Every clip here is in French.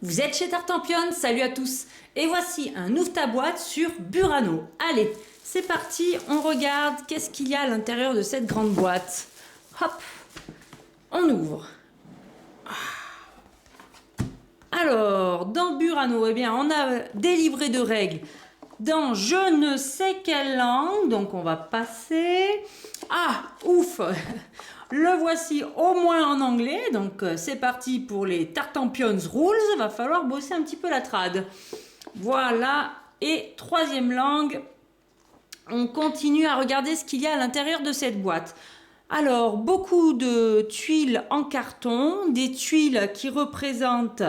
Vous êtes chez Tartampion, salut à tous. Et voici un ouvre ta boîte sur Burano. Allez, c'est parti, on regarde qu'est-ce qu'il y a à l'intérieur de cette grande boîte. Hop, on ouvre. Alors, dans Burano, eh bien, on a des livrets de règles dans je ne sais quelle langue, donc on va passer. Ah, ouf, le voici au moins en anglais, donc c'est parti pour les Tartampions Rules, va falloir bosser un petit peu la trad. Voilà, et troisième langue, on continue à regarder ce qu'il y a à l'intérieur de cette boîte. Alors, beaucoup de tuiles en carton, des tuiles qui représentent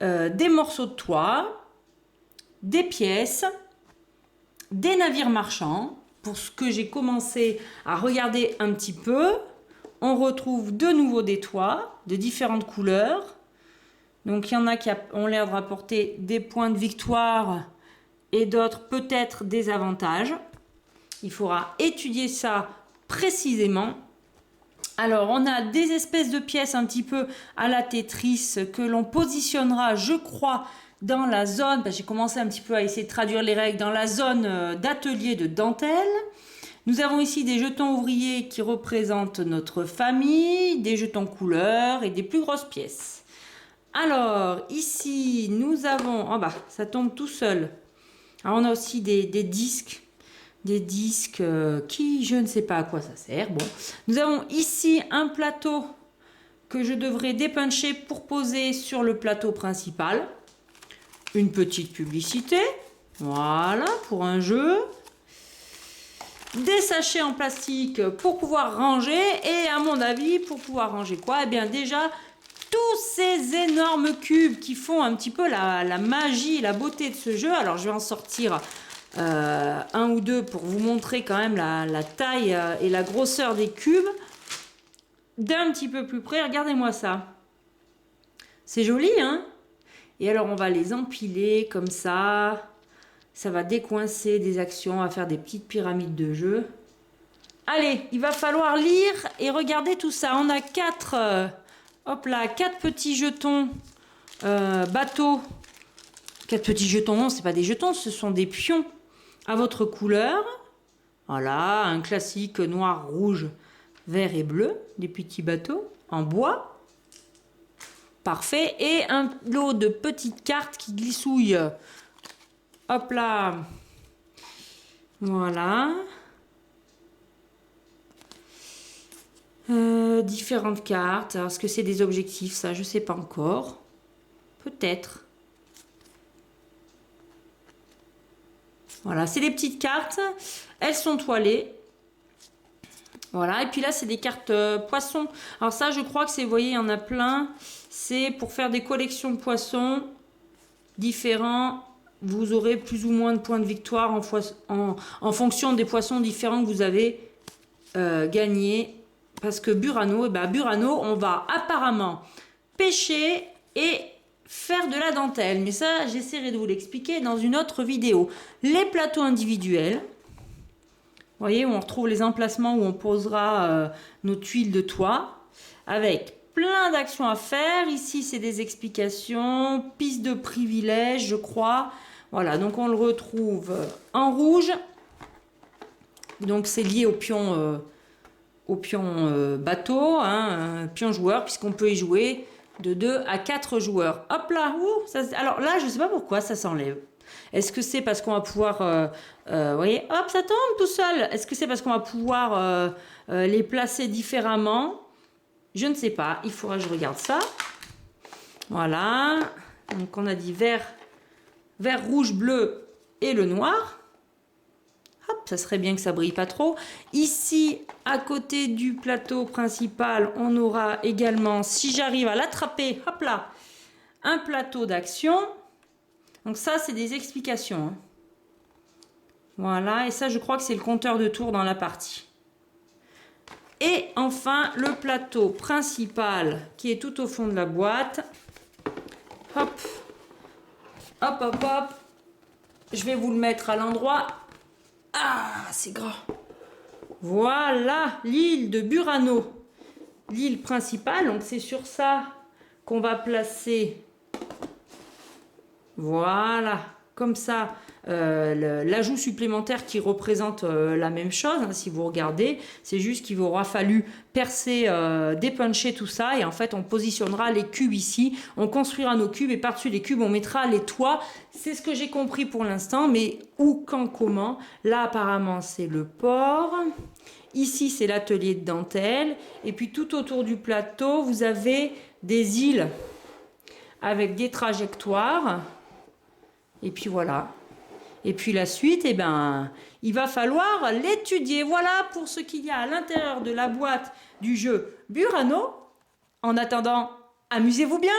des morceaux de toit, des pièces, des navires marchands. Pour ce que j'ai commencé à regarder un petit peu, on retrouve de nouveau des toits de différentes couleurs. Donc il y en a qui ont l'air de rapporter des points de victoire et d'autres peut-être des avantages. Il faudra étudier ça précisément. Alors on a des espèces de pièces un petit peu à la Tetris que l'on positionnera, je crois, dans la zone, j'ai commencé un petit peu à essayer de traduire les règles, dans la zone d'atelier de dentelle. Nous avons ici des jetons ouvriers qui représentent notre famille, des jetons couleurs et des plus grosses pièces. Alors ici nous avons, oh bah ça tombe tout seul. Alors, on a aussi des disques. Des disques qui, je ne sais pas à quoi ça sert. Bon, nous avons ici un plateau que je devrais dépuncher pour poser sur le plateau principal. Une petite publicité, voilà, pour un jeu. Des sachets en plastique pour pouvoir ranger. Et à mon avis, pour pouvoir ranger quoi? Eh bien déjà, tous ces énormes cubes qui font un petit peu la magie, la beauté de ce jeu. Alors je vais en sortir un ou deux pour vous montrer quand même la taille et la grosseur des cubes. D'un petit peu plus près, regardez-moi ça. C'est joli, hein? Et alors on va les empiler comme ça. Ça va décoincer des actions, on va faire des petites pyramides de jeu. Allez, il va falloir lire et regarder tout ça. On a quatre petits jetons bateaux. 4 petits jetons, non, c'est pas des jetons, ce sont des pions à votre couleur. Voilà, un classique noir, rouge, vert et bleu, des petits bateaux en bois. Parfait. Et un lot de petites cartes qui glissouillent. Hop là. Voilà. Différentes cartes. Alors, est-ce que c'est des objectifs? Ça, je sais pas encore. Peut-être. Voilà, c'est des petites cartes. Elles sont toilées. Voilà, et puis là, c'est des cartes poissons. Alors ça, je crois que c'est, vous voyez, il y en a plein. C'est pour faire des collections de poissons différents. Vous aurez plus ou moins de points de victoire en fonction des poissons différents que vous avez gagnés. Parce que Burano, Burano, on va apparemment pêcher et faire de la dentelle. Mais ça, j'essaierai de vous l'expliquer dans une autre vidéo. Les plateaux individuels. Vous voyez, où on retrouve les emplacements où on posera nos tuiles de toit. Avec plein d'actions à faire. Ici, c'est des explications. Piste de privilèges, je crois. Voilà, donc on le retrouve en rouge. Donc c'est lié au pion bateau, hein, pion joueur, puisqu'on peut y jouer de 2 à 4 joueurs. Hop là, alors là, je ne sais pas pourquoi ça s'enlève. Est-ce que c'est parce qu'on va pouvoir, vous voyez, hop, ça tombe tout seul. Est-ce que c'est parce qu'on va pouvoir les placer différemment? Je ne sais pas, il faudra que je regarde ça. Voilà, donc on a dit vert, rouge, bleu et le noir. Hop, ça serait bien que ça brille pas trop. Ici, à côté du plateau principal, on aura également, si j'arrive à l'attraper, hop là, un plateau d'action. Donc ça, c'est des explications. Hein. Voilà, et ça, je crois que c'est le compteur de tours dans la partie. Et enfin, le plateau principal qui est tout au fond de la boîte. Hop, hop, hop, hop. Je vais vous le mettre à l'endroit. Ah, c'est grand. Voilà, l'île de Burano. L'île principale, donc c'est sur ça qu'on va placer Voilà, comme ça, l'ajout supplémentaire qui représente la même chose, hein, si vous regardez, c'est juste qu'il vous aura fallu percer, dépuncher tout ça, et en fait on positionnera les cubes ici, on construira nos cubes, et par-dessus les cubes on mettra les toits. C'est ce que j'ai compris pour l'instant, mais où, quand, comment? Là apparemment c'est le port, ici c'est l'atelier de dentelle, et puis tout autour du plateau vous avez des îles avec des trajectoires. Et puis voilà. Et puis la suite, eh ben, il va falloir l'étudier. Voilà pour ce qu'il y a à l'intérieur de la boîte du jeu Burano. En attendant, amusez-vous bien!